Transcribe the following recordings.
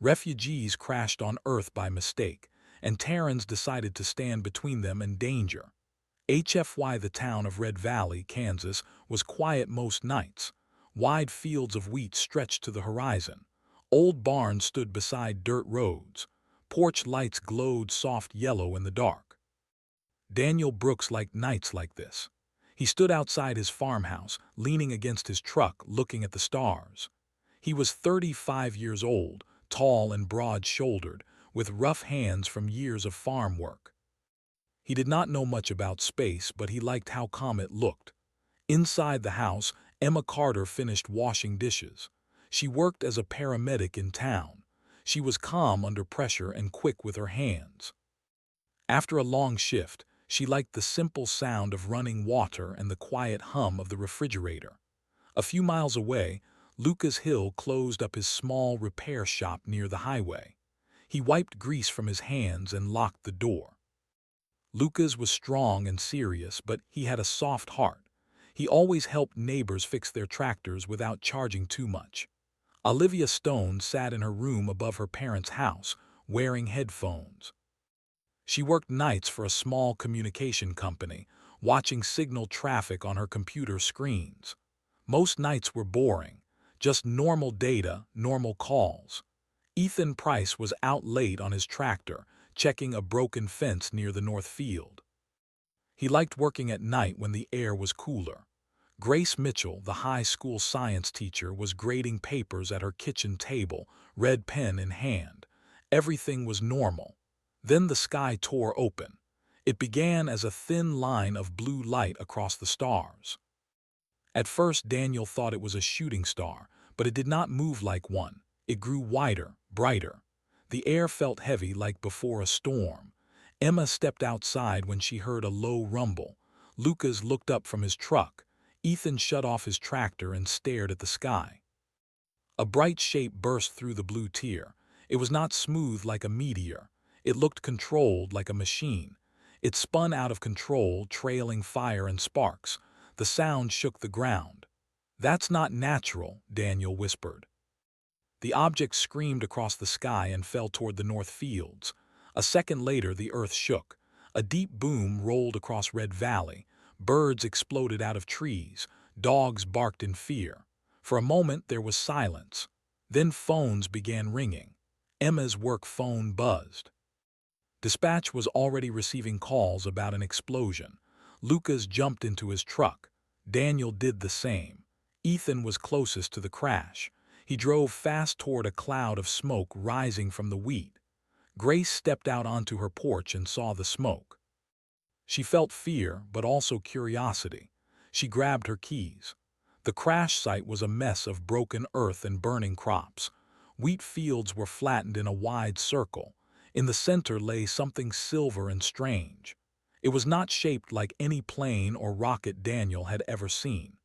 Refugees crashed on Earth by mistake, and Terrans decided to stand between them and danger. HFY, the town of Red Valley, Kansas, was quiet most nights. Wide fields of wheat stretched to the horizon. Old barns stood beside dirt roads. Porch lights glowed soft yellow in the dark. Daniel Brooks liked nights like this. He stood outside his farmhouse, leaning against his truck, looking at the stars. He was 35 years old, tall and broad-shouldered, with rough hands from years of farm work. He did not know much about space, but he liked how calm it looked. Inside the house, Emma Carter finished washing dishes. She worked as a paramedic in town. She was calm under pressure and quick with her hands. After a long shift, she liked the simple sound of running water and the quiet hum of the refrigerator. A few miles away, Lucas Hill closed up his small repair shop near the highway. He wiped grease from his hands and locked the door. Lucas was strong and serious, but he had a soft heart. He always helped neighbors fix their tractors without charging too much. Olivia Stone sat in her room above her parents' house, wearing headphones. She worked nights for a small communication company, watching signal traffic on her computer screens. Most nights were boring, just normal data, normal calls. Ethan Price was out late on his tractor, checking a broken fence near the north field. He liked working at night when the air was cooler. Grace Mitchell, the high school science teacher, was grading papers at her kitchen table, red pen in hand. Everything was normal. Then the sky tore open. It began as a thin line of blue light across the stars. At first, Daniel thought it was a shooting star, but it did not move like one. It grew wider, brighter. The air felt heavy like before a storm. Emma stepped outside when she heard a low rumble. Lucas looked up from his truck. Ethan shut off his tractor and stared at the sky. A bright shape burst through the blue tier. It was not smooth like a meteor. It looked controlled like a machine. It spun out of control, trailing fire and sparks. The sound shook the ground. "That's not natural," Daniel whispered. The object screamed across the sky and fell toward the north fields. A second later, the earth shook. A deep boom rolled across Red Valley. Birds exploded out of trees. Dogs barked in fear. For a moment, there was silence. Then phones began ringing. Emma's work phone buzzed. Dispatch was already receiving calls about an explosion. Lucas jumped into his truck. Daniel did the same. Ethan was closest to the crash. He drove fast toward a cloud of smoke rising from the wheat. Grace stepped out onto her porch and saw the smoke. She felt fear, but also curiosity. She grabbed her keys. The crash site was a mess of broken earth and burning crops. Wheat fields were flattened in a wide circle. In the center lay something silver and strange. It was not shaped like any plane or rocket Daniel had ever seen.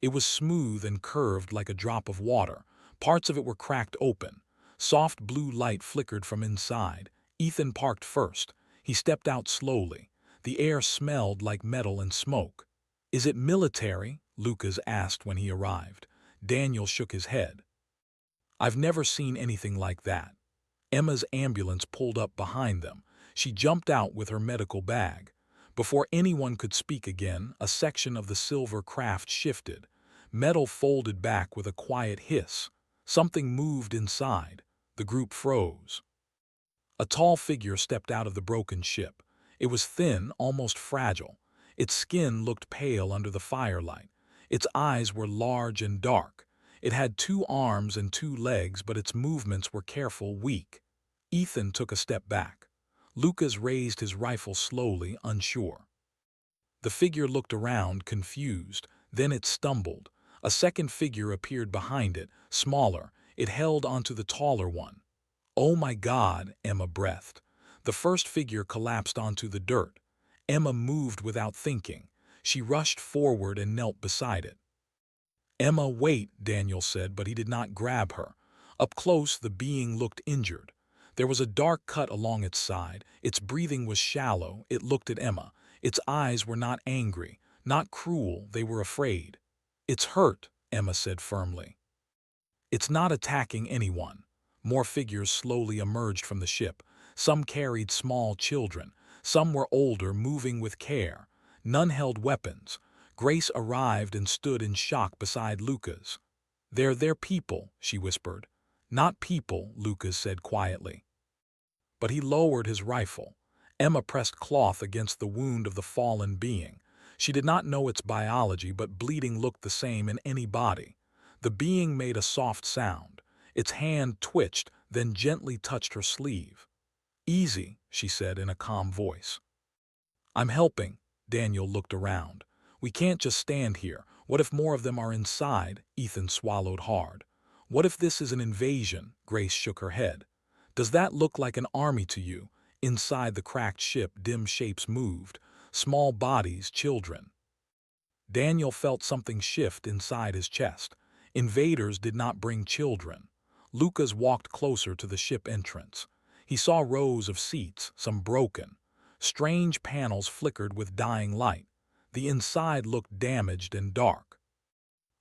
It was smooth and curved like a drop of water. Parts of it were cracked open. Soft blue light flickered from inside. Ethan parked first. He stepped out slowly. The air smelled like metal and smoke. "Is it military?" Lucas asked when he arrived. Daniel shook his head. "I've never seen anything like that." Emma's ambulance pulled up behind them. She jumped out with her medical bag. Before anyone could speak again, a section of the silver craft shifted. Metal folded back with a quiet hiss. Something moved inside. The group froze. A tall figure stepped out of the broken ship. It was thin, almost fragile. Its skin looked pale under the firelight. Its eyes were large and dark. It had 2 arms and 2 legs, but its movements were careful, weak. Ethan took a step back. Lucas raised his rifle slowly, unsure. The figure looked around, confused. Then it stumbled. A second figure appeared behind it, smaller. It held onto the taller one. "Oh my God," Emma breathed. The first figure collapsed onto the dirt. Emma moved without thinking. She rushed forward and knelt beside it. "Emma, wait," Daniel said, but he did not grab her. Up close, the being looked injured. There was a dark cut along its side. Its breathing was shallow. It looked at Emma. Its eyes were not angry, not cruel. They were afraid. "It's hurt," Emma said firmly. "It's not attacking anyone." More figures slowly emerged from the ship. Some carried small children. Some were older, moving with care. None held weapons. Grace arrived and stood in shock beside Lucas. They're people," she whispered. "Not people," Lucas said quietly. But he lowered his rifle. Emma pressed cloth against the wound of the fallen being. She did not know its biology, but bleeding looked the same in any body. The being made a soft sound. Its hand twitched, then gently touched her sleeve. "Easy," she said in a calm voice. "I'm helping." Daniel looked around. "We can't just stand here. What if more of them are inside?" Ethan swallowed hard. "What if this is an invasion?" Grace shook her head. "Does that look like an army to you?" Inside the cracked ship, dim shapes moved. Small bodies, children. Daniel felt something shift inside his chest. Invaders did not bring children. Lucas walked closer to the ship entrance. He saw rows of seats, some broken. Strange panels flickered with dying light. The inside looked damaged and dark.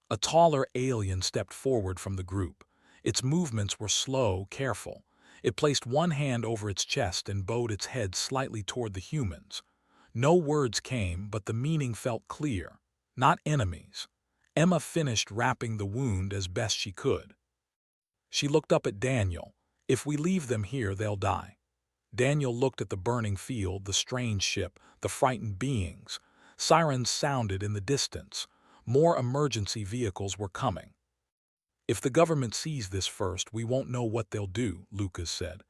A taller alien stepped forward from the group. Its movements were slow, careful. It placed one hand over its chest and bowed its head slightly toward the humans. No words came, but the meaning felt clear. Not enemies. Emma finished wrapping the wound as best she could. She looked up at Daniel. "If we leave them here, they'll die." Daniel looked at the burning field, the strange ship, the frightened beings. Sirens sounded in the distance. More emergency vehicles were coming. "If the government sees this first, we won't know what they'll do," Lucas said.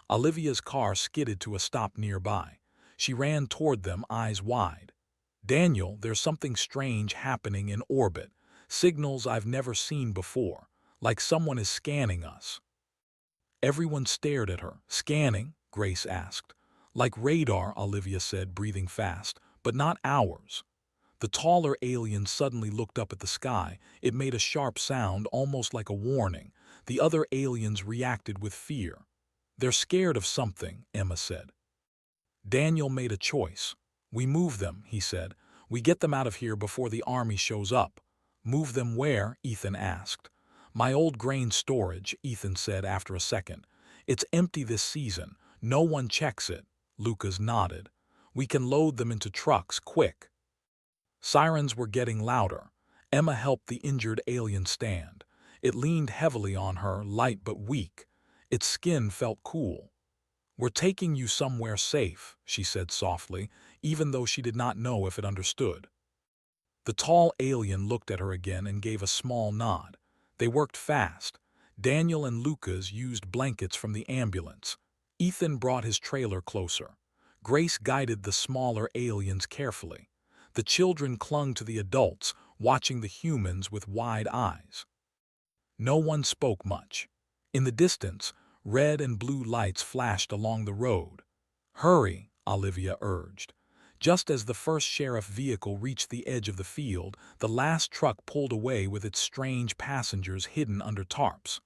Olivia's car skidded to a stop nearby. She ran toward them, eyes wide. "Daniel, there's something strange happening in orbit. Signals I've never seen before. Like someone is scanning us." Everyone stared at her. "Scanning?" Grace asked. "Like radar," Olivia said, breathing fast. "But not ours." The taller alien suddenly looked up at the sky. It made a sharp sound, almost like a warning. The other aliens reacted with fear. "They're scared of something," Emma said. Daniel made a choice. "We move them," he said. "We get them out of here before the army shows up." "Move them where?" Ethan asked. "My old grain storage," Ethan said after a second. "It's empty this season. No one checks it." Lucas nodded. "We can load them into trucks, quick." Sirens were getting louder. Emma helped the injured alien stand. It leaned heavily on her, light but weak. Its skin felt cool. "We're taking you somewhere safe," she said softly, even though she did not know if it understood. The tall alien looked at her again and gave a small nod. They worked fast. Daniel and Lucas used blankets from the ambulance. Ethan brought his trailer closer. Grace guided the smaller aliens carefully. The children clung to the adults, watching the humans with wide eyes. No one spoke much. In the distance, red and blue lights flashed along the road. "Hurry," Olivia urged. Just as the first sheriff vehicle reached the edge of the field, the last truck pulled away with its strange passengers hidden under tarps.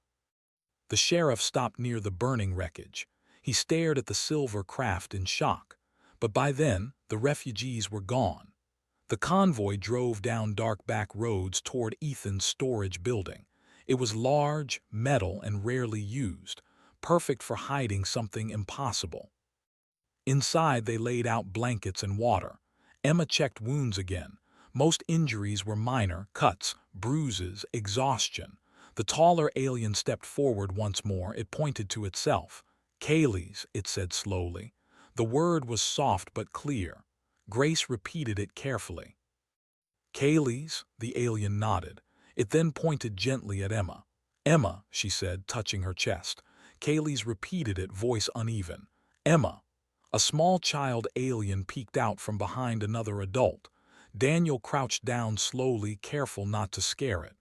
The sheriff stopped near the burning wreckage. He stared at the silver craft in shock. But by then, the refugees were gone. The convoy drove down dark back roads toward Ethan's storage building. It was large, metal, and rarely used, perfect for hiding something impossible. Inside, they laid out blankets and water. Emma checked wounds again. Most injuries were minor, cuts, bruises, exhaustion. The taller alien stepped forward once more. It pointed to itself. "Kaylee's," it said slowly. The word was soft but clear. Grace repeated it carefully. "Kaylee's," the alien nodded. It then pointed gently at Emma. "Emma," she said, touching her chest. Kaylee's repeated it, voice uneven. "Emma." A small child alien peeked out from behind another adult. Daniel crouched down slowly, careful not to scare it.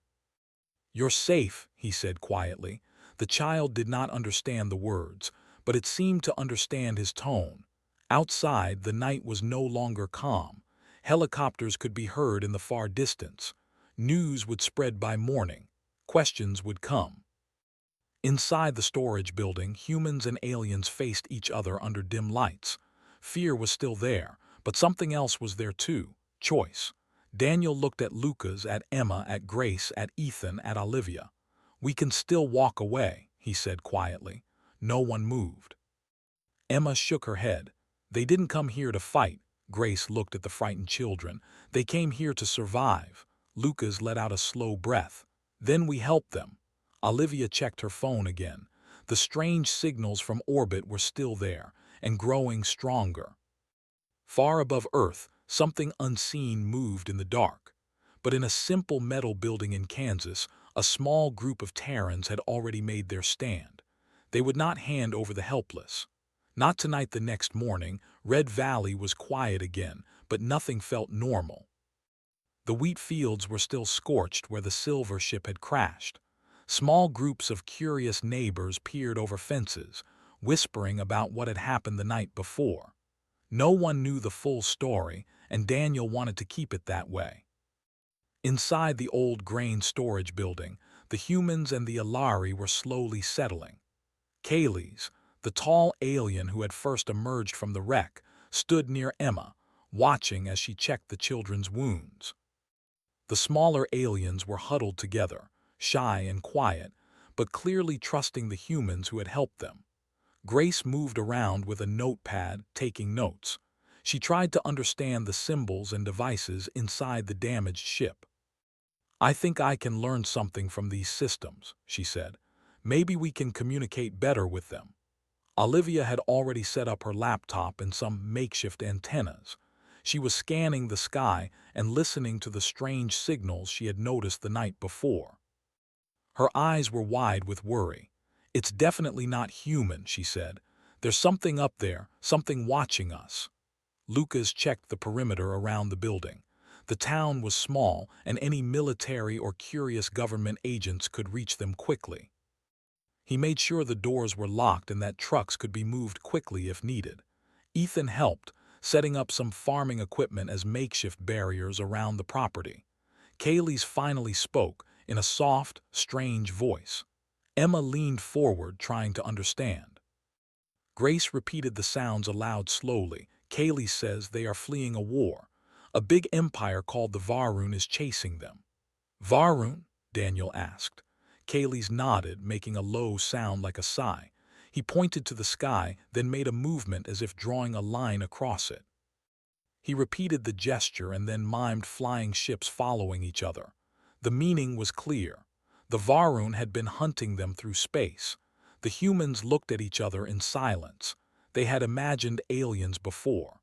"You're safe," he said quietly. The child did not understand the words, but it seemed to understand his tone. Outside, the night was no longer calm. Helicopters could be heard in the far distance. News would spread by morning. Questions would come. Inside the storage building, humans and aliens faced each other under dim lights. Fear was still there, but something else was there too: choice. Daniel looked at Lucas, at Emma, at Grace, at Ethan, at Olivia. "We can still walk away," he said quietly. No one moved. Emma shook her head. They didn't come here to fight. Grace looked at the frightened children. They came here to survive. Lucas let out a slow breath. Then we helped them. Olivia checked her phone again. The strange signals from orbit were still there, and growing stronger. Far above Earth, something unseen moved in the dark. But in a simple metal building in Kansas, a small group of Terrans had already made their stand. They would not hand over the helpless. Not tonight. The next morning, Red Valley was quiet again, but nothing felt normal. The wheat fields were still scorched where the silver ship had crashed. Small groups of curious neighbors peered over fences, whispering about what had happened the night before. No one knew the full story, and Daniel wanted to keep it that way. Inside the old grain storage building, the humans and the Alari were slowly settling. Kaylee's, the tall alien who had first emerged from the wreck, stood near Emma, watching as she checked the children's wounds. The smaller aliens were huddled together, shy and quiet, but clearly trusting the humans who had helped them. Grace moved around with a notepad, taking notes. She tried to understand the symbols and devices inside the damaged ship. I think I can learn something from these systems, she said. Maybe we can communicate better with them. Olivia had already set up her laptop and some makeshift antennas. She was scanning the sky and listening to the strange signals she had noticed the night before. Her eyes were wide with worry. It's definitely not human, she said. There's something up there, something watching us. Lucas checked the perimeter around the building. The town was small, and any military or curious government agents could reach them quickly. He made sure the doors were locked and that trucks could be moved quickly if needed. Ethan helped, setting up some farming equipment as makeshift barriers around the property. Kaylee's finally spoke, in a soft, strange voice. Emma leaned forward, trying to understand. Grace repeated the sounds aloud slowly. Kaylee says they are fleeing a war. A big empire called the Varun is chasing them. Varun? Daniel asked. Kaylee's nodded, making a low sound like a sigh. He pointed to the sky, then made a movement as if drawing a line across it. He repeated the gesture and then mimed flying ships following each other. The meaning was clear. The Varun had been hunting them through space. The humans looked at each other in silence. They had imagined aliens before.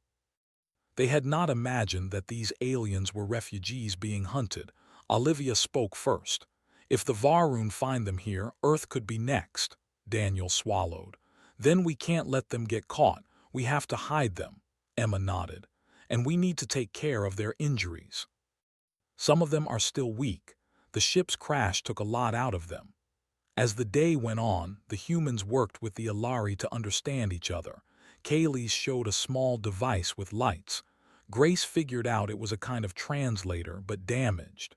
They had not imagined that these aliens were refugees being hunted. Olivia spoke first. If the Varun find them here, Earth could be next. Daniel swallowed. Then we can't let them get caught. We have to hide them. Emma nodded. And we need to take care of their injuries. Some of them are still weak. The ship's crash took a lot out of them. As the day went on, the humans worked with the Alari to understand each other. Kaylee showed a small device with lights. Grace figured out it was a kind of translator, but damaged.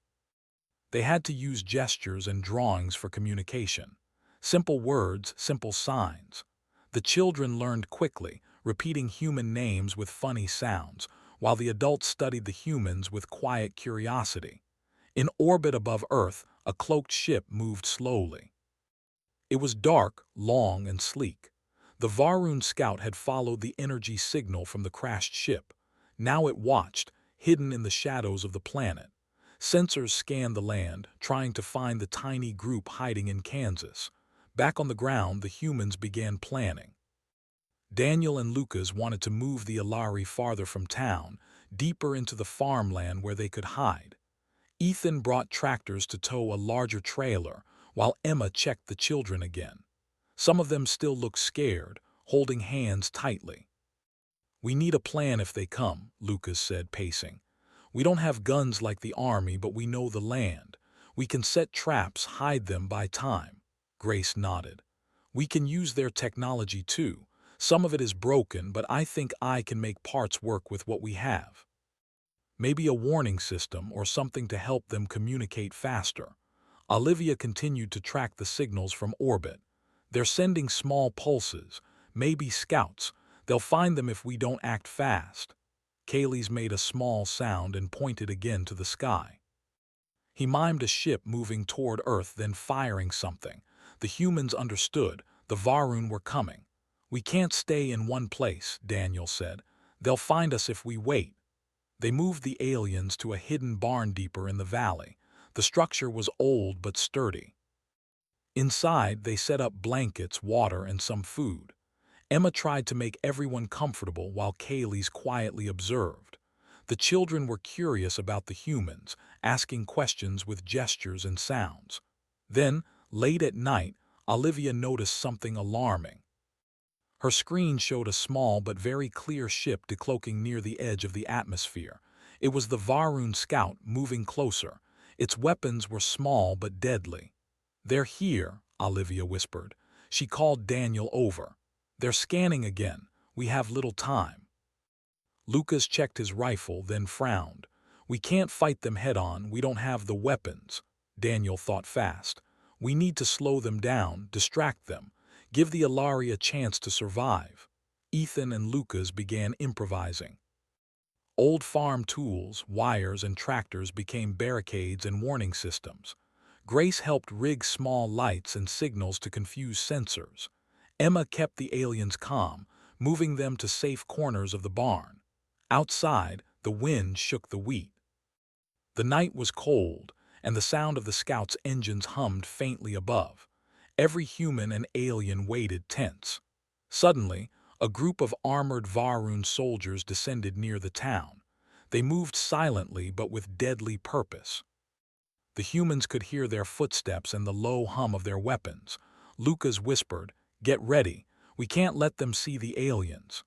They had to use gestures and drawings for communication. Simple words, simple signs. The children learned quickly, repeating human names with funny sounds, while the adults studied the humans with quiet curiosity. In orbit above Earth, a cloaked ship moved slowly. It was dark, long, and sleek. The Varun scout had followed the energy signal from the crashed ship. Now it watched, hidden in the shadows of the planet. Sensors scanned the land, trying to find the tiny group hiding in Kansas. Back on the ground, the humans began planning. Daniel and Lucas wanted to move the Alari farther from town, deeper into the farmland where they could hide. Ethan brought tractors to tow a larger trailer, while Emma checked the children again. Some of them still looked scared, holding hands tightly. We need a plan if they come, Lucas said, pacing. We don't have guns like the army, but we know the land. We can set traps, hide them by time. Grace nodded. We can use their technology too. Some of it is broken, but I think I can make parts work with what we have. Maybe a warning system or something to help them communicate faster. Olivia continued to track the signals from orbit. They're sending small pulses, maybe scouts. They'll find them if we don't act fast. Kaylee's made a small sound and pointed again to the sky. He mimed a ship moving toward Earth, then firing something. The humans understood. The Varun were coming. "We can't stay in one place," Daniel said. "They'll find us if we wait." They moved the aliens to a hidden barn deeper in the valley. The structure was old but sturdy. Inside, they set up blankets, water, and some food. Emma tried to make everyone comfortable while Kaylee's quietly observed. The children were curious about the humans, asking questions with gestures and sounds. Then, late at night, Olivia noticed something alarming. Her screen showed a small but very clear ship decloaking near the edge of the atmosphere. It was the Varun scout moving closer. Its weapons were small but deadly. "They're here," Olivia whispered. She called Daniel over. "They're scanning again. We have little time." Lucas checked his rifle, then frowned. "We can't fight them head-on. We don't have the weapons." Daniel thought fast. "We need to slow them down, distract them. Give the Alari a chance to survive." Ethan and Lucas began improvising. Old farm tools, wires, and tractors became barricades and warning systems. Grace helped rig small lights and signals to confuse sensors. Emma kept the aliens calm, moving them to safe corners of the barn. Outside, the wind shook the wheat. The night was cold, and the sound of the scouts' engines hummed faintly above. Every human and alien waited tense. Suddenly, a group of armored Varun soldiers descended near the town. They moved silently but with deadly purpose. The humans could hear their footsteps and the low hum of their weapons. Lucas whispered, "Get ready. We can't let them see the aliens."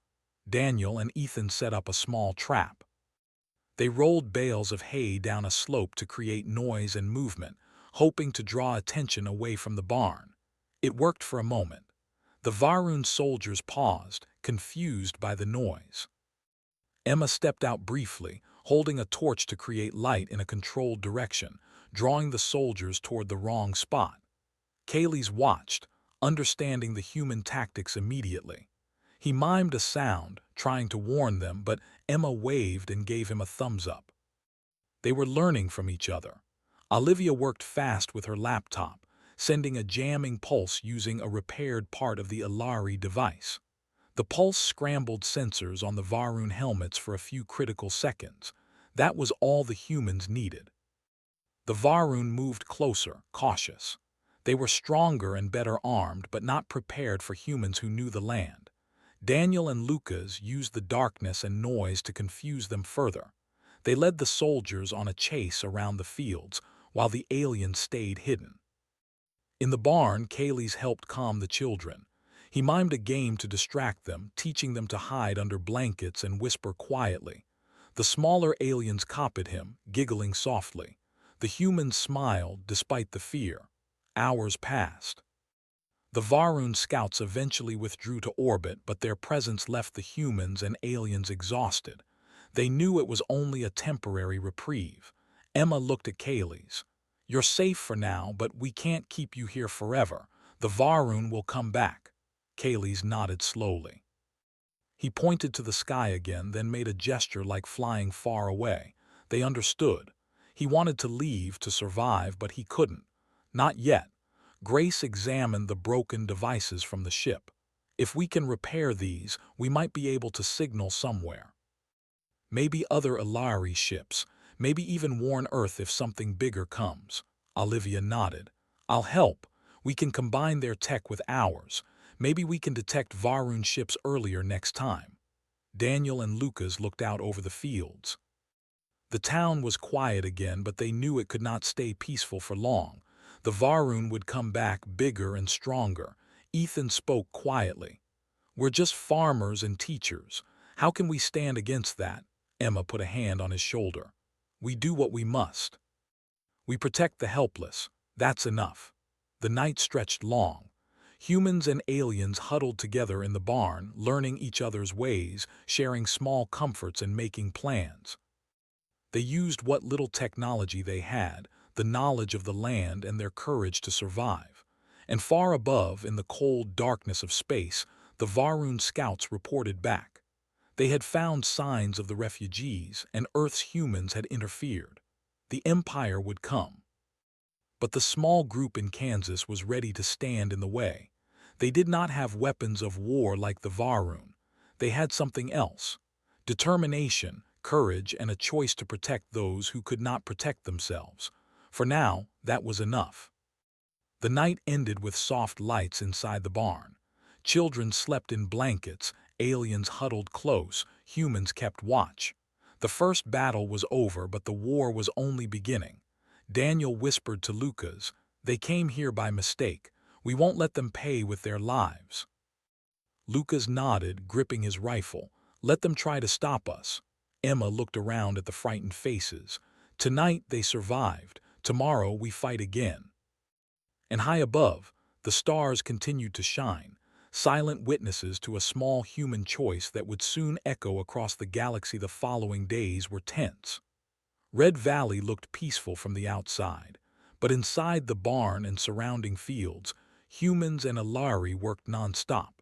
Daniel and Ethan set up a small trap. They rolled bales of hay down a slope to create noise and movement, hoping to draw attention away from the barn. It worked for a moment. The Varun soldiers paused, confused by the noise. Emma stepped out briefly, holding a torch to create light in a controlled direction, drawing the soldiers toward the wrong spot. Kaylee's watched, understanding the human tactics immediately. He mimed a sound, trying to warn them, but Emma waved and gave him a thumbs up. They were learning from each other. Olivia worked fast with her laptop, sending a jamming pulse using a repaired part of the Alari device. The pulse scrambled sensors on the Varun helmets for a few critical seconds. That was all the humans needed. The Varun moved closer, cautious. They were stronger and better armed, but not prepared for humans who knew the land. Daniel and Lucas used the darkness and noise to confuse them further. They led the soldiers on a chase around the fields, while the aliens stayed hidden. In the barn, Kaylee's helped calm the children. He mimed a game to distract them, teaching them to hide under blankets and whisper quietly. The smaller aliens copied him, giggling softly. The humans smiled despite the fear. Hours passed. The Varun scouts eventually withdrew to orbit, but their presence left the humans and aliens exhausted. They knew it was only a temporary reprieve. Emma looked at Kaylee's. "You're safe for now, but we can't keep you here forever. The Varun will come back." Kaylee's nodded slowly. He pointed to the sky again, then made a gesture like flying far away. They understood. He wanted to leave to survive, but he couldn't. Not yet. Grace examined the broken devices from the ship. "If we can repair these, we might be able to signal somewhere. Maybe other Alari ships, maybe even warn Earth if something bigger comes." Olivia nodded. "I'll help. We can combine their tech with ours. Maybe we can detect Varun ships earlier next time." Daniel and Lucas looked out over the fields. The town was quiet again, but they knew it could not stay peaceful for long. The Varun would come back bigger and stronger. Ethan spoke quietly. "We're just farmers and teachers. How can we stand against that?" Emma put a hand on his shoulder. "We do what we must. We protect the helpless. That's enough." The night stretched long. Humans and aliens huddled together in the barn, learning each other's ways, sharing small comforts and making plans. They used what little technology they had, the knowledge of the land and their courage to survive. And far above, in the cold darkness of space, the Varun scouts reported back. They had found signs of the refugees, and Earth's humans had interfered. The Empire would come. But the small group in Kansas was ready to stand in the way. They did not have weapons of war like the Varun. They had something else: determination, courage, and a choice to protect those who could not protect themselves. For now, that was enough. The night ended with soft lights inside the barn. Children slept in blankets, aliens huddled close, humans kept watch. The first battle was over, but the war was only beginning. Daniel whispered to Lucas, "They came here by mistake. We won't let them pay with their lives." Lucas nodded, gripping his rifle. "Let them try to stop us." Emma looked around at the frightened faces. "Tonight they survived. Tomorrow we fight again." And high above, the stars continued to shine, silent witnesses to a small human choice that would soon echo across the galaxy. The following days were tense. Red Valley looked peaceful from the outside, but inside the barn and surrounding fields, humans and Alari worked nonstop.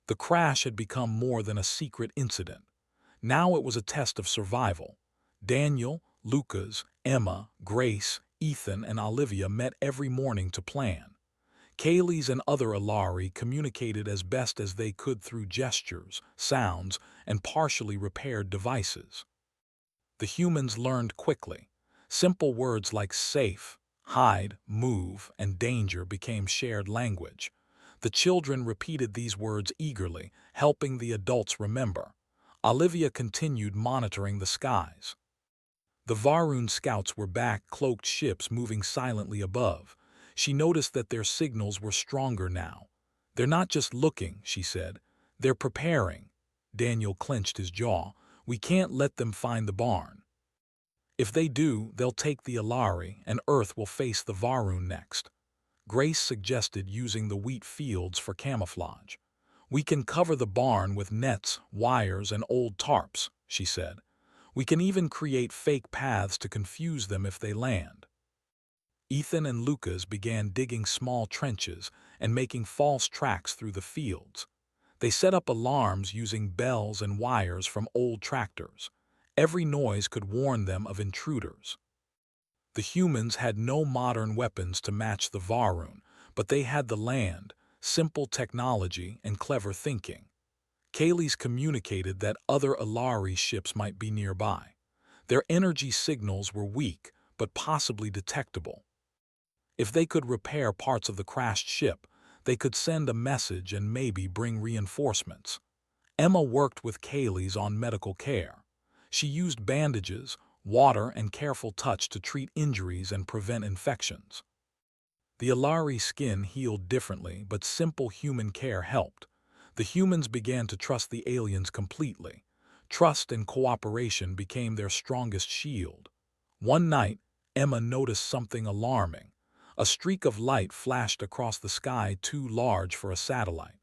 The crash had become more than a secret incident. Now it was a test of survival. Daniel, Lucas, Emma, Grace, Ethan, and Olivia met every morning to plan. Kaylee's and other Alari communicated as best as they could through gestures, sounds, and partially repaired devices. The humans learned quickly. Simple words like safe, hide, move, and danger became shared language. The children repeated these words eagerly, helping the adults remember. Olivia continued monitoring the skies. The Varun scouts were back, cloaked ships moving silently above. She noticed that their signals were stronger now. "They're not just looking," she said. "They're preparing." Daniel clenched his jaw. "We can't let them find the barn. If they do, they'll take the Alari, and Earth will face the Varun next." Grace suggested using the wheat fields for camouflage. "We can cover the barn with nets, wires, and old tarps," she said. "We can even create fake paths to confuse them if they land." Ethan and Lucas began digging small trenches and making false tracks through the fields. They set up alarms using bells and wires from old tractors. Every noise could warn them of intruders. The humans had no modern weapons to match the Varun, but they had the land, simple technology, and clever thinking. Kaylee's communicated that other Alari ships might be nearby. Their energy signals were weak, but possibly detectable. If they could repair parts of the crashed ship, they could send a message and maybe bring reinforcements. Emma worked with Kaylee's on medical care. She used bandages, water, and careful touch to treat injuries and prevent infections. The Alari skin healed differently, but simple human care helped. The humans began to trust the aliens completely. Trust and cooperation became their strongest shield. One night, Emma noticed something alarming. A streak of light flashed across the sky too large for a satellite.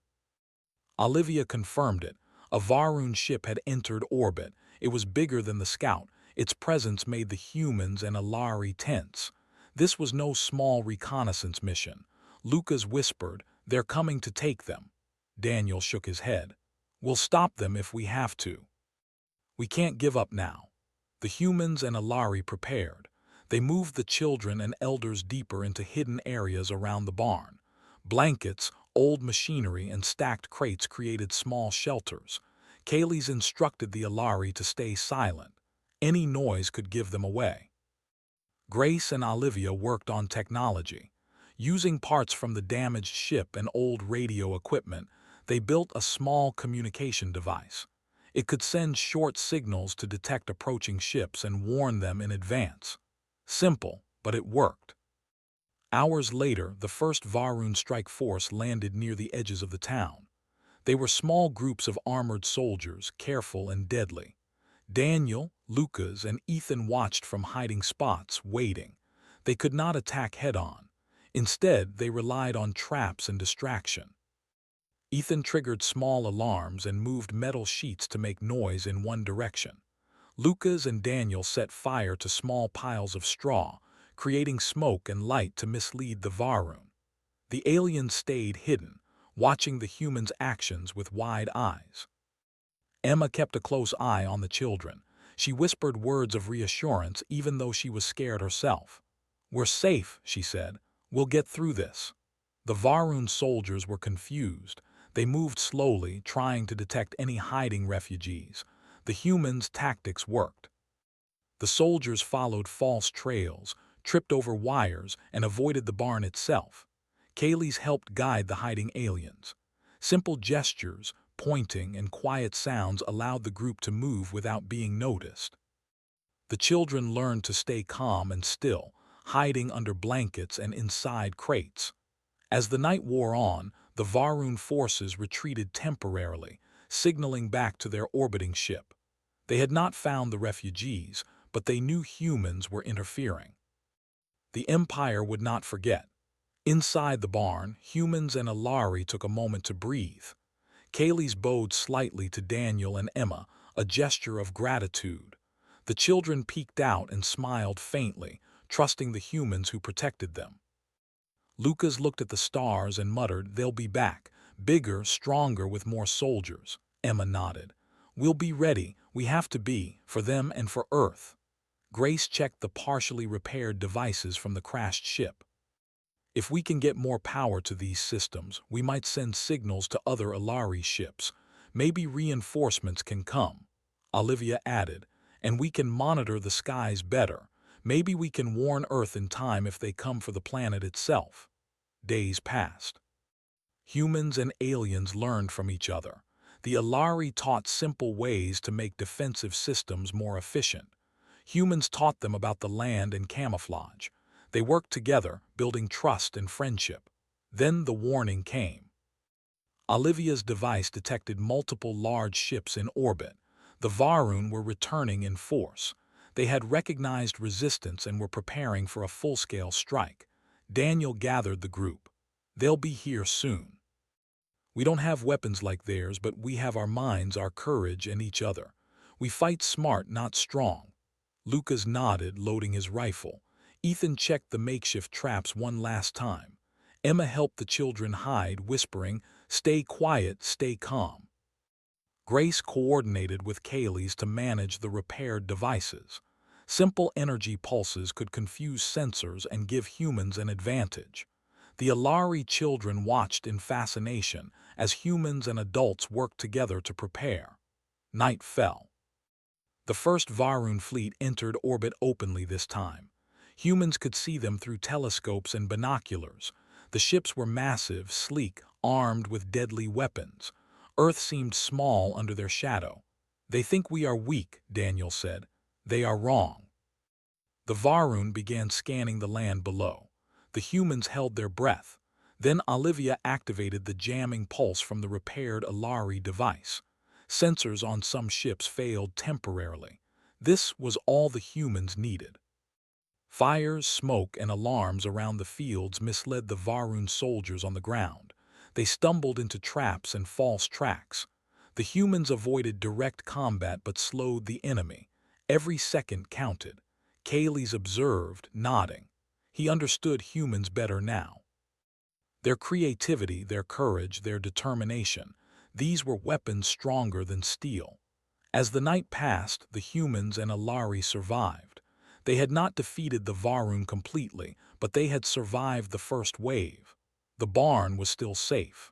Olivia confirmed it. A Varun ship had entered orbit. It was bigger than the Scout. Its presence made the humans and Alari tense. This was no small reconnaissance mission. Lucas whispered, "They're coming to take them." Daniel shook his head. "We'll stop them if we have to. We can't give up now." The humans and Alari prepared. They moved the children and elders deeper into hidden areas around the barn. Blankets, old machinery, and stacked crates created small shelters. Kaylee's instructed the Alari to stay silent. Any noise could give them away. Grace and Olivia worked on technology. Using parts from the damaged ship and old radio equipment, they built a small communication device. It could send short signals to detect approaching ships and warn them in advance. Simple, but it worked. Hours later, the first Varun strike force landed near the edges of the town. They were small groups of armored soldiers, careful and deadly. Daniel, Lucas, and Ethan watched from hiding spots, waiting. They could not attack head-on. Instead, they relied on traps and distraction. Ethan triggered small alarms and moved metal sheets to make noise in one direction. Lucas and Daniel set fire to small piles of straw, creating smoke and light to mislead the Varun. The aliens stayed hidden, watching the humans' actions with wide eyes. Emma kept a close eye on the children. She whispered words of reassurance even though she was scared herself. "We're safe," she said. "We'll get through this." The Varun soldiers were confused. They moved slowly, trying to detect any hiding refugees. The humans' tactics worked. The soldiers followed false trails, tripped over wires, and avoided the barn itself. Kaylee's helped guide the hiding aliens. Simple gestures, pointing, and quiet sounds allowed the group to move without being noticed. The children learned to stay calm and still, hiding under blankets and inside crates. As the night wore on, the Varun forces retreated temporarily, signaling back to their orbiting ship. They had not found the refugees, but they knew humans were interfering. The Empire would not forget. Inside the barn, humans and Alari took a moment to breathe. Kaylee's bowed slightly to Daniel and Emma, a gesture of gratitude. The children peeked out and smiled faintly, trusting the humans who protected them. Lucas looked at the stars and muttered, "They'll be back, bigger, stronger, with more soldiers." Emma nodded. "We'll be ready, we have to be, for them and for Earth." Grace checked the partially repaired devices from the crashed ship. "If we can get more power to these systems, we might send signals to other Alari ships. Maybe reinforcements can come," Olivia added, "and we can monitor the skies better. Maybe we can warn Earth in time if they come for the planet itself." Days passed. Humans and aliens learned from each other. The Alari taught simple ways to make defensive systems more efficient. Humans taught them about the land and camouflage. They worked together, building trust and friendship. Then the warning came. Olivia's device detected multiple large ships in orbit. The Varun were returning in force. They had recognized resistance and were preparing for a full-scale strike. Daniel gathered the group. "They'll be here soon. We don't have weapons like theirs, but we have our minds, our courage, and each other. We fight smart, not strong." Lucas nodded, loading his rifle. Ethan checked the makeshift traps one last time. Emma helped the children hide, whispering, "Stay quiet, stay calm." Grace coordinated with Kaylee's to manage the repaired devices. Simple energy pulses could confuse sensors and give humans an advantage. The Alari children watched in fascination as humans and adults worked together to prepare. Night fell. The first Varun fleet entered orbit openly this time. Humans could see them through telescopes and binoculars. The ships were massive, sleek, armed with deadly weapons. Earth seemed small under their shadow. "They think we are weak," Daniel said. "They are wrong." The Varun began scanning the land below. The humans held their breath. Then Olivia activated the jamming pulse from the repaired Alari device. Sensors on some ships failed temporarily. This was all the humans needed. Fires, smoke, and alarms around the fields misled the Varun soldiers on the ground. They stumbled into traps and false tracks. The humans avoided direct combat but slowed the enemy. Every second counted. Kaylee's observed, nodding. He understood humans better now. Their creativity, their courage, their determination, these were weapons stronger than steel. As the night passed, the humans and Alari survived. They had not defeated the Varun completely, but they had survived the first wave. The barn was still safe.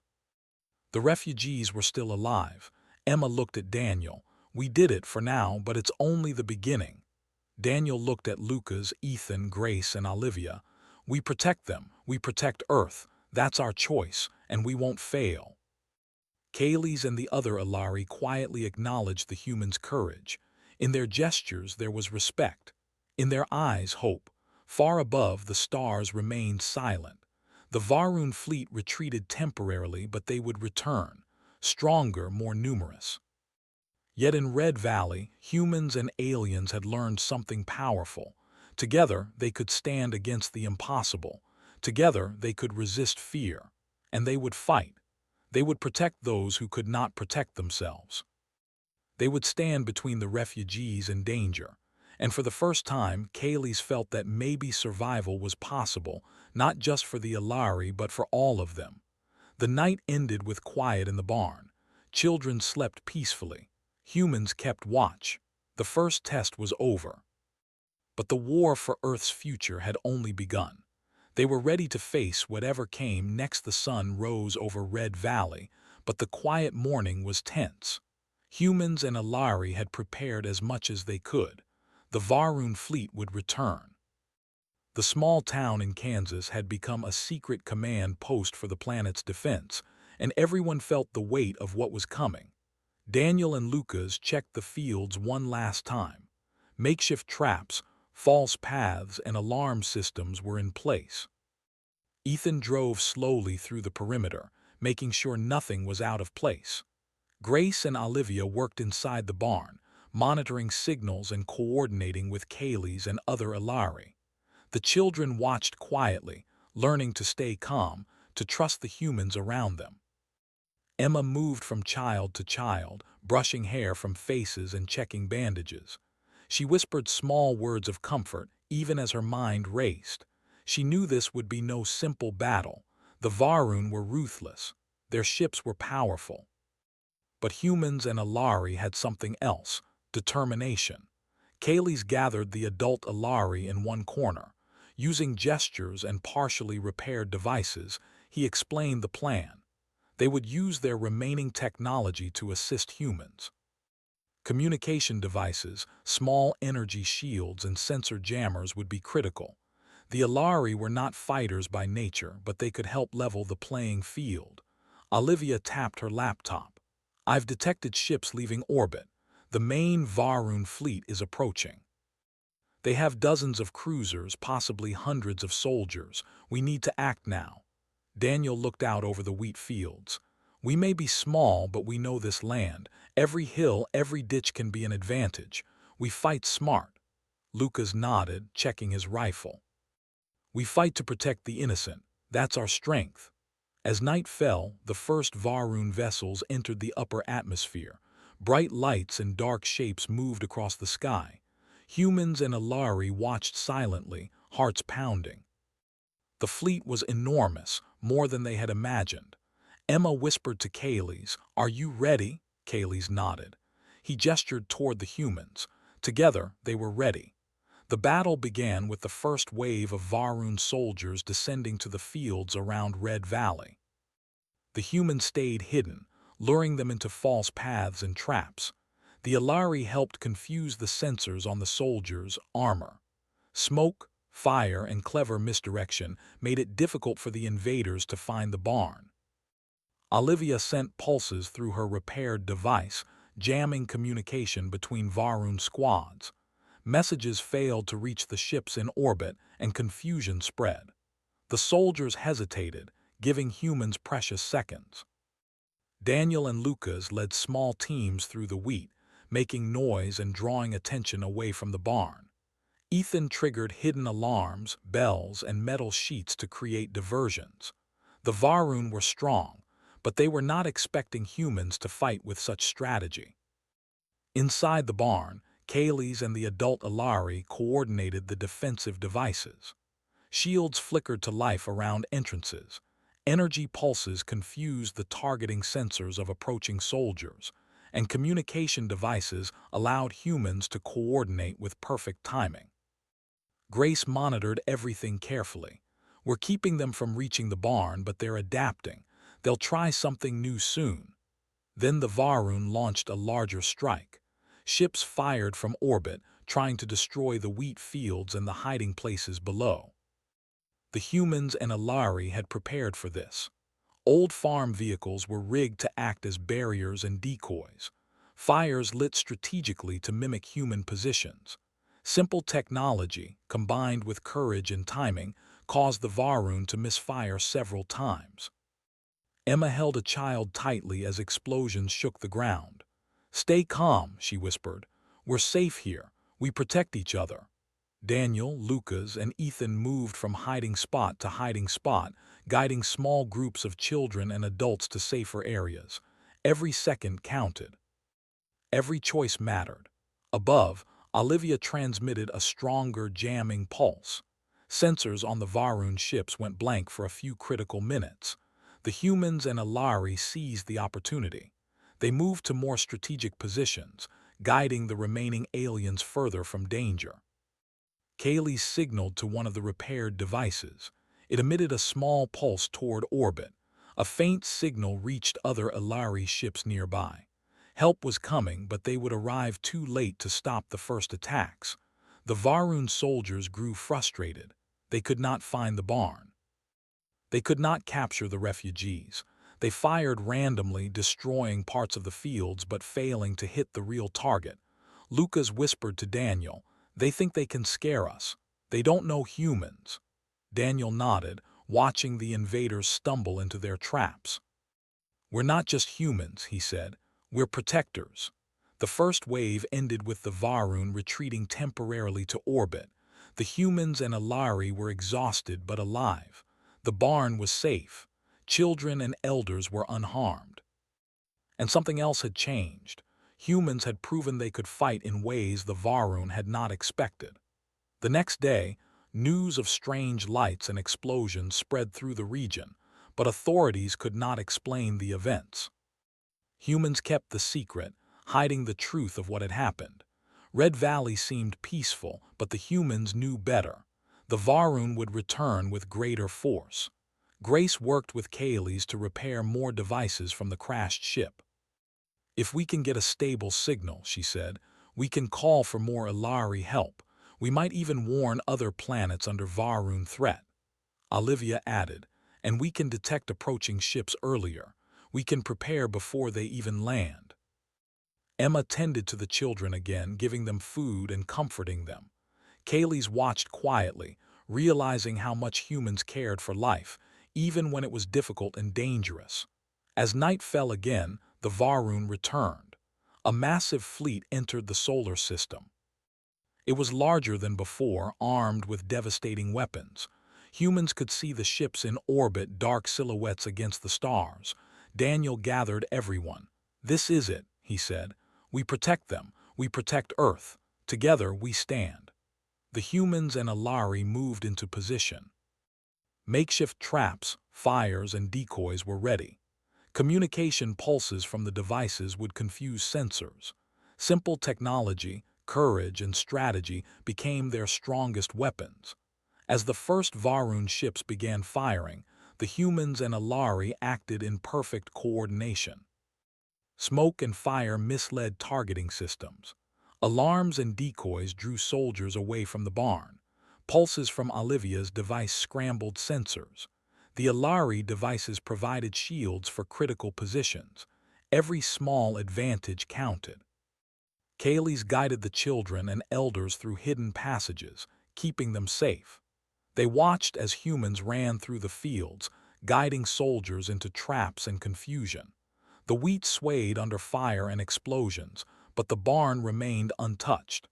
The refugees were still alive. Emma looked at Daniel. "We did it for now, but it's only the beginning." Daniel looked at Lucas, Ethan, Grace, and Olivia. "We protect them. We protect Earth. That's our choice, and we won't fail." Kaylee's and the other Alari quietly acknowledged the humans' courage. In their gestures there was respect. In their eyes, hope. Far above, the stars remained silent. The Varun fleet retreated temporarily, but they would return, stronger, more numerous. Yet in Red Valley, humans and aliens had learned something powerful. Together, they could stand against the impossible. Together, they could resist fear. And they would fight. They would protect those who could not protect themselves. They would stand between the refugees and danger. And for the first time, Kaylee's felt that maybe survival was possible, not just for the Alari, but for all of them. The night ended with quiet in the barn. Children slept peacefully. Humans kept watch. The first test was over. But the war for Earth's future had only begun. They were ready to face whatever came next. The sun rose over Red Valley, but the quiet morning was tense. Humans and Alari had prepared as much as they could. The Varun fleet would return. The small town in Kansas had become a secret command post for the planet's defense, and everyone felt the weight of what was coming. Daniel and Lucas checked the fields one last time. Makeshift traps, false paths, and alarm systems were in place. Ethan drove slowly through the perimeter, making sure nothing was out of place. Grace and Olivia worked inside the barn, monitoring signals and coordinating with Kaylee's and other Alari. The children watched quietly, learning to stay calm, to trust the humans around them. Emma moved from child to child, brushing hair from faces and checking bandages. She whispered small words of comfort, even as her mind raced. She knew this would be no simple battle. The Varun were ruthless. Their ships were powerful. But humans and Alari had something else: determination. Kaylee's gathered the adult Alari in one corner. Using gestures and partially repaired devices, he explained the plan. They would use their remaining technology to assist humans. Communication devices, small energy shields, and sensor jammers would be critical. The Alari were not fighters by nature, but they could help level the playing field. Olivia tapped her laptop. "I've detected ships leaving orbit. The main Varun fleet is approaching. They have dozens of cruisers, possibly hundreds of soldiers. We need to act now." Daniel looked out over the wheat fields. "We may be small, but we know this land. Every hill, every ditch can be an advantage. We fight smart." Lucas nodded, checking his rifle. "We fight to protect the innocent. That's our strength." As night fell, the first Varun vessels entered the upper atmosphere. Bright lights and dark shapes moved across the sky. Humans and Alari watched silently, hearts pounding. The fleet was enormous, more than they had imagined. Emma whispered to Kaylee's, "Are you ready?" Kaylee's nodded. He gestured toward the humans. Together, they were ready. The battle began with the first wave of Varun soldiers descending to the fields around Red Valley. The humans stayed hidden, luring them into false paths and traps. The Alari helped confuse the sensors on the soldiers' armor. Smoke, fire, and clever misdirection made it difficult for the invaders to find the barn. Olivia sent pulses through her repaired device, jamming communication between Varun squads. Messages failed to reach the ships in orbit, and confusion spread. The soldiers hesitated, giving humans precious seconds. Daniel and Lucas led small teams through the wheat, making noise and drawing attention away from the barn. Ethan triggered hidden alarms, bells, and metal sheets to create diversions. The Varun were strong, but they were not expecting humans to fight with such strategy. Inside the barn, Kaylee's and the adult Alari coordinated the defensive devices. Shields flickered to life around entrances. Energy pulses confused the targeting sensors of approaching soldiers, and communication devices allowed humans to coordinate with perfect timing. Grace monitored everything carefully. "We're keeping them from reaching the barn, but they're adapting. They'll try something new soon." Then the Varun launched a larger strike. Ships fired from orbit, trying to destroy the wheat fields and the hiding places below. The humans and Alari had prepared for this. Old farm vehicles were rigged to act as barriers and decoys. Fires lit strategically to mimic human positions. Simple technology, combined with courage and timing, caused the Varun to misfire several times. Emma held a child tightly as explosions shook the ground. "Stay calm," she whispered. "We're safe here. We protect each other." Daniel, Lucas, and Ethan moved from hiding spot to hiding spot, guiding small groups of children and adults to safer areas. Every second counted. Every choice mattered. Above, Olivia transmitted a stronger jamming pulse. Sensors on the Varun ships went blank for a few critical minutes. The humans and Alari seized the opportunity. They moved to more strategic positions, guiding the remaining aliens further from danger. Kaylee signaled to one of the repaired devices. It emitted a small pulse toward orbit. A faint signal reached other Ilari ships nearby. Help was coming, but they would arrive too late to stop the first attacks. The Varun soldiers grew frustrated. They could not find the barn. They could not capture the refugees. They fired randomly, destroying parts of the fields but failing to hit the real target. Lucas whispered to Daniel, "They think they can scare us. They don't know humans." Daniel nodded, watching the invaders stumble into their traps. "We're not just humans," he said. "We're protectors." The first wave ended with the Varun retreating temporarily to orbit. The humans and Ilari were exhausted but alive. The barn was safe. Children and elders were unharmed. And something else had changed. Humans had proven they could fight in ways the Varun had not expected. The next day, news of strange lights and explosions spread through the region, but authorities could not explain the events. Humans kept the secret, hiding the truth of what had happened. Red Valley seemed peaceful, but the humans knew better. The Varun would return with greater force. Grace worked with Kaylee's to repair more devices from the crashed ship. "If we can get a stable signal," she said, "we can call for more Ilari help. We might even warn other planets under Varun threat." Olivia added, "And we can detect approaching ships earlier. We can prepare before they even land." Emma tended to the children again, giving them food and comforting them. Kaylee's watched quietly, realizing how much humans cared for life, even when it was difficult and dangerous. As night fell again, the Varun returned. A massive fleet entered the solar system. It was larger than before, armed with devastating weapons. Humans could see the ships in orbit, dark silhouettes against the stars. Daniel gathered everyone. "This is it," he said. "We protect them. We protect Earth. Together we stand." The humans and Ilari moved into position. Makeshift traps, fires, and decoys were ready. Communication pulses from the devices would confuse sensors. Simple technology, courage, and strategy became their strongest weapons. As the first Varun ships began firing, the humans and Ilari acted in perfect coordination. Smoke and fire misled targeting systems. Alarms and decoys drew soldiers away from the barn. Pulses from Olivia's device scrambled sensors. The Ilari devices provided shields for critical positions. Every small advantage counted. Kaylee's guided the children and elders through hidden passages, keeping them safe. They watched as humans ran through the fields, guiding soldiers into traps and confusion. The wheat swayed under fire and explosions, but the barn remained untouched.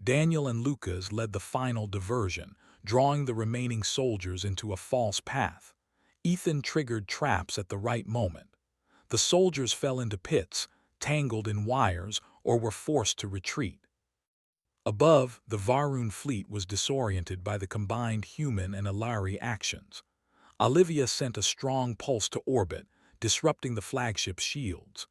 Daniel and Lucas led the final diversion, drawing the remaining soldiers into a false path. Ethan triggered traps at the right moment. The soldiers fell into pits, tangled in wires, or were forced to retreat. Above, the Varun fleet was disoriented by the combined human and Ilari actions. Olivia sent a strong pulse to orbit, disrupting the flagship's shields.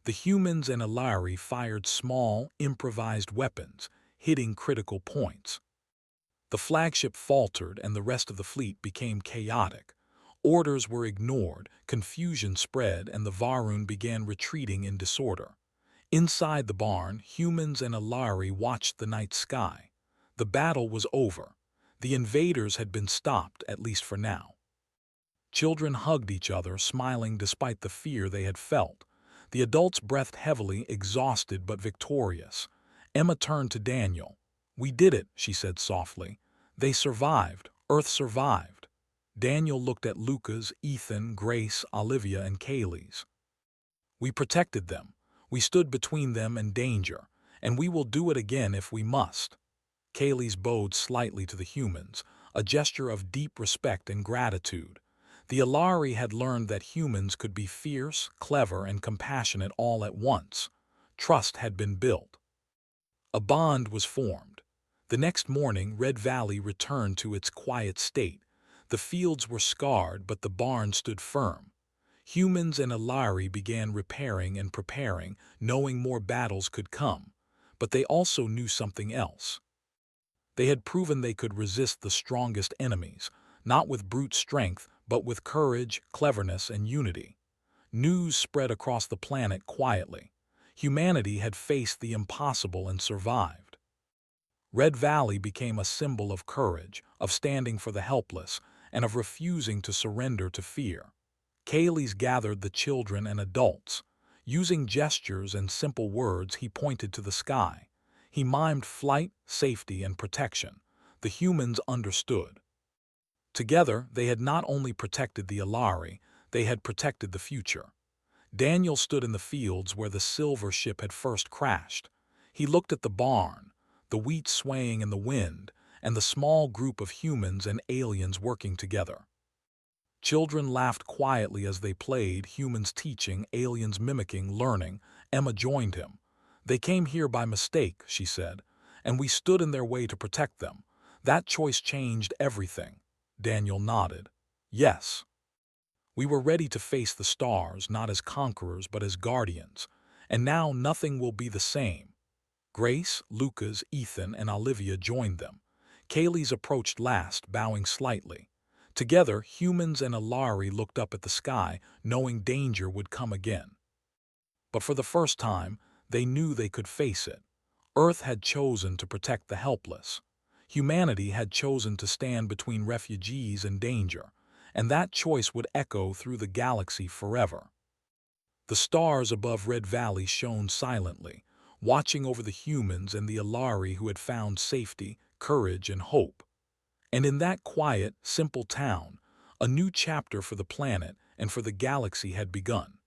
The humans and Ilari fired small, improvised weapons, hitting critical points. The flagship faltered and the rest of the fleet became chaotic. Orders were ignored, confusion spread, and the Varun began retreating in disorder. Inside the barn, humans and Ilari watched the night sky. The battle was over. The invaders had been stopped, at least for now. Children hugged each other, smiling despite the fear they had felt. The adults breathed heavily, exhausted but victorious. Emma turned to Daniel. "We did it," she said softly. "They survived. Earth survived." Daniel looked at Lucas, Ethan, Grace, Olivia, and Kaylee's. "We protected them. We stood between them and danger, and we will do it again if we must." Kaylee's bowed slightly to the humans, a gesture of deep respect and gratitude. The Ilari had learned that humans could be fierce, clever, and compassionate all at once. Trust had been built. A bond was formed. The next morning, Red Valley returned to its quiet state. The fields were scarred, but the barn stood firm. Humans and Ilari began repairing and preparing, knowing more battles could come. But they also knew something else. They had proven they could resist the strongest enemies, not with brute strength, but with courage, cleverness, and unity. News spread across the planet quietly. Humanity had faced the impossible and survived. Red Valley became a symbol of courage, of standing for the helpless, and of refusing to surrender to fear. Kaylee's gathered the children and adults. Using gestures and simple words, he pointed to the sky. He mimed flight, safety, and protection. The humans understood. Together, they had not only protected the Alari, they had protected the future. Daniel stood in the fields where the silver ship had first crashed. He looked at the barn, the wheat swaying in the wind, and the small group of humans and aliens working together. Children laughed quietly as they played, humans teaching, aliens mimicking, learning. Emma joined him. "They came here by mistake," she said, "and we stood in their way to protect them. That choice changed everything." Daniel nodded. "Yes. We were ready to face the stars, not as conquerors, but as guardians. And now nothing will be the same." Grace, Lucas, Ethan, and Olivia joined them. Kaylee's approached last, bowing slightly. Together, humans and Alari looked up at the sky, knowing danger would come again. But for the first time, they knew they could face it. Earth had chosen to protect the helpless. Humanity had chosen to stand between refugees and danger, and that choice would echo through the galaxy forever. The stars above Red Valley shone silently, watching over the humans and the Alari who had found safety, courage, and hope. And in that quiet, simple town, a new chapter for the planet and for the galaxy had begun.